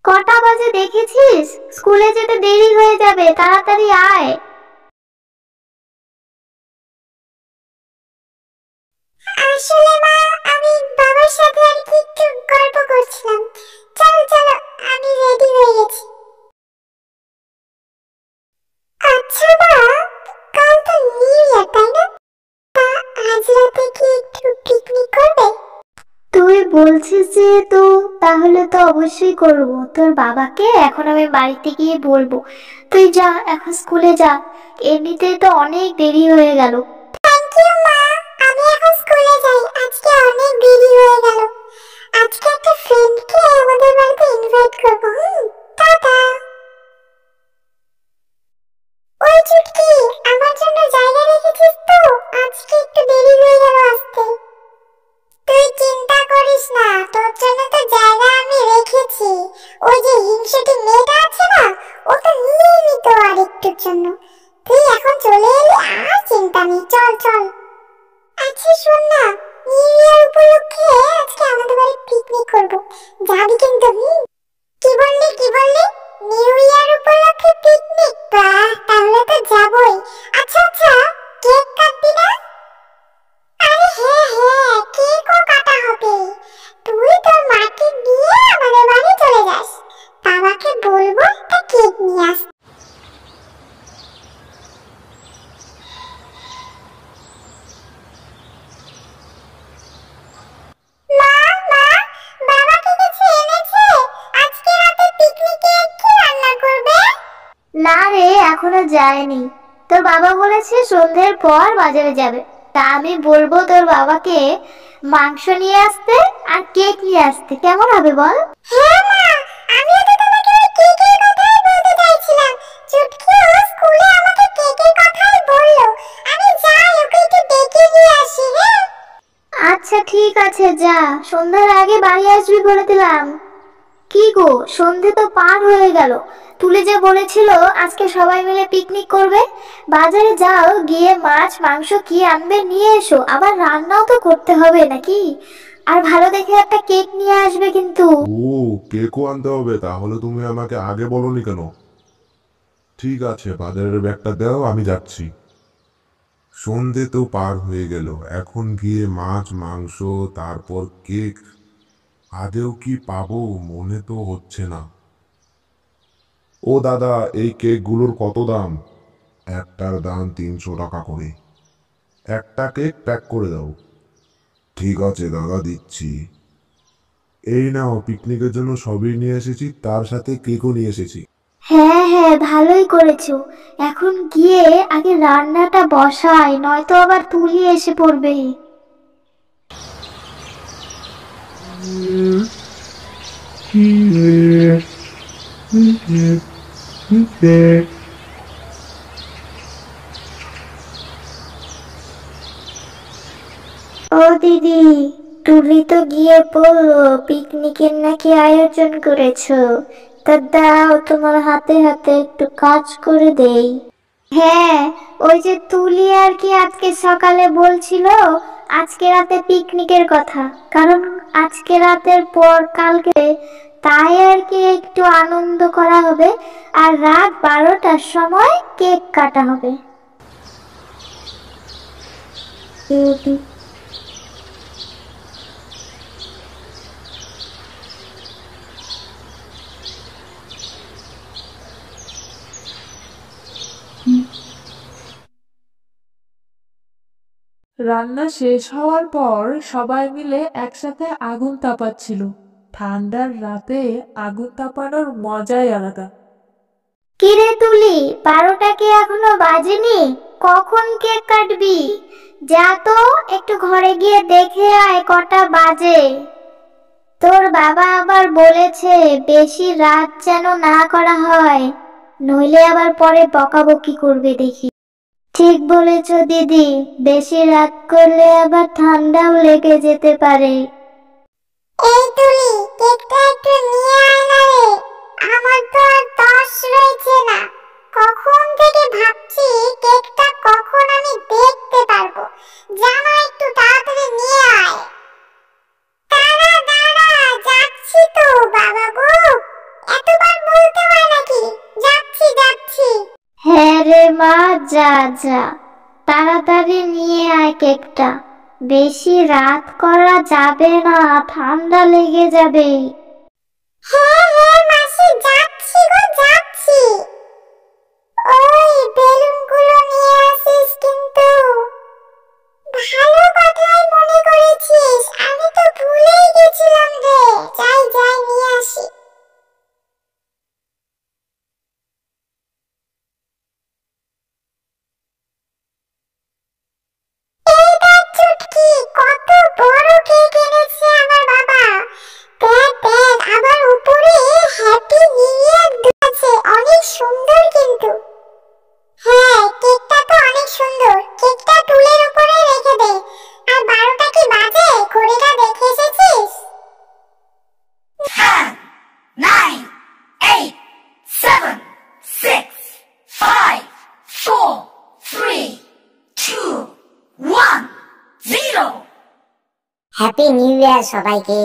কটা বাজে দেখেছিস? স্কুলে যেতে দেরি হয়ে যাবে, তাড়াতাড়ি আয়। আসলে মা, আমি বাবার সাথে আর কি একটু গল্প করছিলাম। চলো চলো, আমি রেডি হয়ে গেছি। আচ্ছা মা, কাল তো নিউ ইয়ার, তাই না? আজ রাতে কি একটু পিকনিক করবে? তুই বলছিস যেহেতু, তাহলে তো অবশ্যই করব। তোর বাবাকে এখন আমি বাড়িতে গিয়ে বলবো। তুই যা, এখন স্কুলে যা। এমনিতেই তো অনেক দেরি হয়ে গেল। থ্যাংক ইউ মা, আমি এখন স্কুলে যাই, আজকে অনেক দেরি হয়ে গেল। আজকে একটা ফ্রেন্ডকে আমাদের বাড়িতে ইনভাইট করবো। টাটা। ওই চুটকি, আমার জন্য জায়গা রেখেছিস তো? আজকে একটু দেরি হয়ে গেল আসতে। তুই চিন্তা করিস না, তোর জন্য তো জায়গা আমি রেখেছি। ওই যে হিংসুটি মেয়েটা আছে না, ও তো নিয়ে নিত আর একটুর জন্য। তুই এখন চলে এলি, আর চিন্তা নেই, চল চল। আচ্ছা শোন না, নিউ ইয়ার উপলক্ষে আজকে আমাদের বাড়ি পিকনিক করবো, যাবি কিন্তু? কি বললি কি বললি? নিউ ইয়ার উপলক্ষে পিকনিক? বাহ, তাহলে তো যাবই। আচ্ছা আচ্ছা, কেক কাটবি না? আরে হ্যাঁ হ্যাঁ, কেকও কাটা হবে। তুই তোর মাকে নিয়ে আমাদের বাড়ি চলে যাস, বাবাকে বলবো একটা কেক নিয়ে আসতে। মা মা, বাবা কি কিছু এনেছে? আজকে রাতে পিকনিকে কি রান্না করবে? না রে, এখনো যায়নি। তোর বাবা বলেছে সন্ধ্যের পর বাজারে যাবে। তা আমি বলবো তোর বাবাকে মাংস নিয়ে আসতে আর কেক নিয়ে আসতে। কেমন হবে বল? হ্যাঁ মা, আমিও তো তোমাকে ওই কেকের কথাই বলতে চাইছিলাম। চুটকিও স্কুলে আমাকে কেকের কথাই বললো। আমি যাই, ওকে একটু ডেকে নিয়ে আসি। হ্যাঁ আচ্ছা ঠিক আছে, যা। সন্ধ্যার আগে বাড়ি আসবি বলে দিলাম। কি গো, সন্ধে তো পার হয়ে গেল। তুলে যে বলেছিল আজকে সবাই মিলে পিকনিক করবে। বাজারে যাও, গিয়ে মাছ মাংস কি আনবে নিয়ে এসো। আবার রান্নাও তো করতে হবে নাকি? আর ভালো দেখে একটা কেক নিয়ে আসবে কিন্তু। ও, কেকও আনতে হবে? তাহলে তুমি আমাকে আগে বলোনি কেন? ঠিক আছে, বাজারের ব্যাগটা দাও, আমি যাচ্ছি। সন্ধে তো পার হয়ে গেল, এখন গিয়ে মাছ মাংস, তারপর কেক, আদেও কি পাবো মনে তো হচ্ছে না। ও দাদা, এই কেকগুলোর কত দাম? একটার দাম 300 টাকা করে। একটা কেক প্যাক করে দাও। ঠিক আছে দাদা, দিচ্ছি। এই নাও, পিকনিকের জন্য সবই নিয়ে এসেছি, তার সাথে কেকও নিয়ে এসেছি। হ্যাঁ হ্যাঁ, ভালোই করেছো। এখন গিয়ে আগে রান্নাটা বসাই, নয়তো আবার তুলি এসে পড়বে। ও দিদি, তুলি তো গিয়ে বললো পিকনিকের নাকি আয়োজন করেছো। তা দাও, তোমার হাতে হাতে একটু কাজ করে দেই। হ্যাঁ, ওই যে তুলি আর কি আজকে সকালে বলছিল আজকে রাতে পিকনিকের কথা। কারণ আজকে রাতের পর কালকে, তাই আর কি একটু আনন্দ করা হবে। আর রাত 12টার সময় কেক কাটা হবে। রান্না শেষ হওয়ার পর সবাই মিলে একসাথে আগুন তাপাচ্ছিল। ঠান্ডার রাতে আগুন তাপানোর মজাই আলাদা। কিরে তুলি, 12টা কি এখনো বাজেনি? কখন কেক কাটবি? যা তো, একটু ঘরে গিয়ে দেখে আয় কটা বাজে। তোর বাবা আবার বলেছে বেশি রাত যেন না করা হয়, নইলে আবার পরে বকাবকি করবে দেখি। ঠিক বলেছ দিদি, বেশি রাত করলে আবার ঠান্ডাও লেগে যেতে পারে। এই তুলি, কেকটা একটু নিয়ে আয় না রে। আমার তো আর তস রয়েছে না। কখন থেকে ভাবছি কেকটা কখন আমি দেখতে পারবো। জামা একটু তাড়াতাড়ি নিয়ে আয়। দাঁড়া দাঁড়া, যাচ্ছি তো বাবা গো। এত যা যা, তাড়াতাড়ি নিয়ে আয় কেকটা। বেশি রাত করা যাবে না, ঠান্ডা লেগে যাবে। হ্যাঁ হ্যাঁ মাসি, যাচ্ছি গো যাচ্ছি। ওই বেলুনগুলো নিয়ে আসিস কিন্তু। ভালো কথাই মনে করেছিস, আমি তো ভুলেই গেছিলাম রে। যাই যাই নিয়ে আসি। এই দেখ চুটকি, কত বড় কেক এনেছে আমার বাবা। দেখ দেখ, আবার উপরে হ্যাপি নিউ ইয়ার আছে, অনেক সুন্দর কিন্তু। হ্যাঁ, কেকটা তো অনেক সুন্দর। কেকটা টুলের উপরে রেখে দে। আর 12টা কি বাজে, ঘড়িটা দেখে এসেছিস? 10, 9, 8, 7, 6, 5, 4, 3, 2, 1, 0। হ্যাপি নিউ ইয়ার সবাইকে।